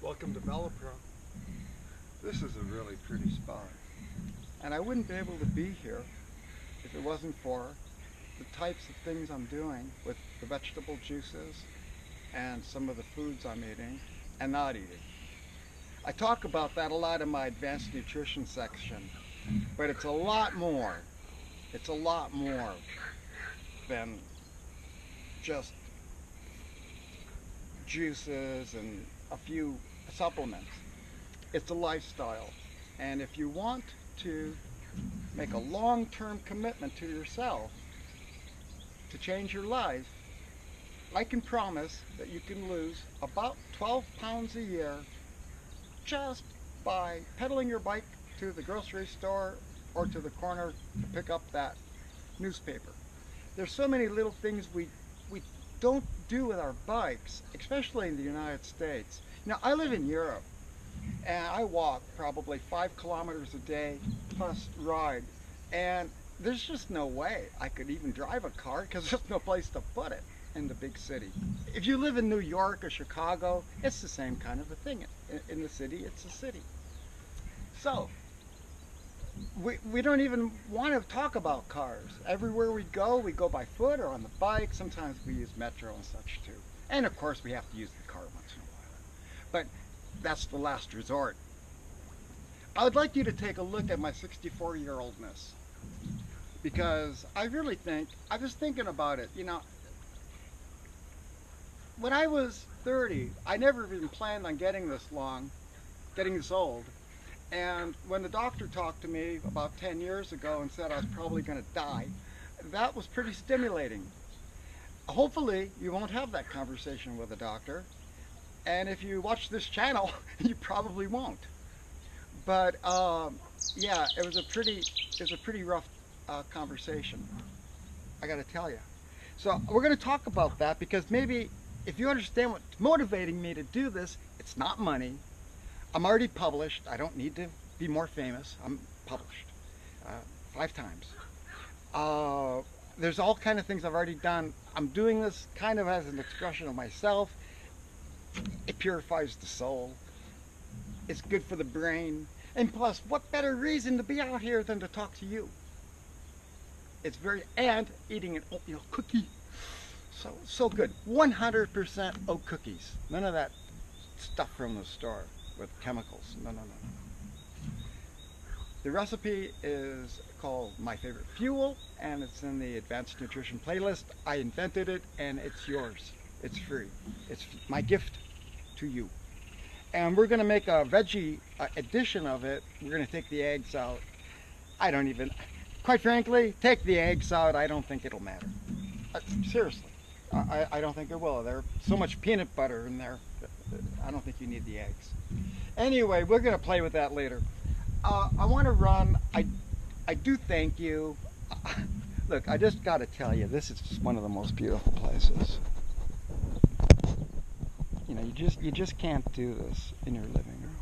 Welcome to Valipro. This is a really pretty spot. And I wouldn't be able to be here if it wasn't for the types of things I'm doing with the vegetable juices and some of the foods I'm eating and not eating. I talk about that a lot in my advanced nutrition section, but it's a lot more. It's a lot more than just juices and a few supplements. It's a lifestyle. And if you want to make a long-term commitment to yourself to change your life, I can promise that you can lose about 12 pounds a year just by pedaling your bike to the grocery store or to the corner to pick up that newspaper. There's so many little things we don't do with our bikes, especially in the United States. Now, I live in Europe, and I walk probably 5 kilometers a day plus ride, and there's just no way I could even drive a car because there's no place to put it in the big city. If you live in New York or Chicago, it's the same kind of a thing. In the city, it's a city. So we don't even want to talk about cars. Everywhere we go by foot or on the bike. Sometimes we use metro and such too. And of course we have to use the car once in a while. But that's the last resort. I would like you to take a look at my 64-year-oldness, because I really think, I was thinking about it, when I was 30, I never even planned on getting this old. And when the doctor talked to me about 10 years ago and said I was probably going to die, that was pretty stimulating. Hopefully you won't have that conversation with a doctor. And if you watch this channel, you probably won't. But yeah, it was a pretty rough conversation, I got to tell you. So we're going to talk about that, because maybe if you understand what's motivating me to do this, it's not money. I'm already published. I don't need to be more famous. I'm published 5 times. There's all kind of things I've already done. I'm doing this kind of as an expression of myself. It purifies the soul. It's good for the brain. And plus, what better reason to be out here than to talk to you? And eating an oatmeal cookie. So good. 100% oat cookies. None of that stuff from the store with chemicals. No. The recipe is called My Favorite Fuel, and it's in the Advanced Nutrition playlist. I invented it, and it's yours. It's free. It's my gift to you. And we're going to make a veggie edition of it. We're going to take the eggs out. Quite frankly, take the eggs out. I don't think it'll matter. Seriously, I don't think it will. There's so much peanut butter in there. I don't think you need the eggs. Anyway, we're going to play with that later. I want to run. I do thank you. Look, I just got to tell you, this is just one of the most beautiful places. You just can't do this in your living room.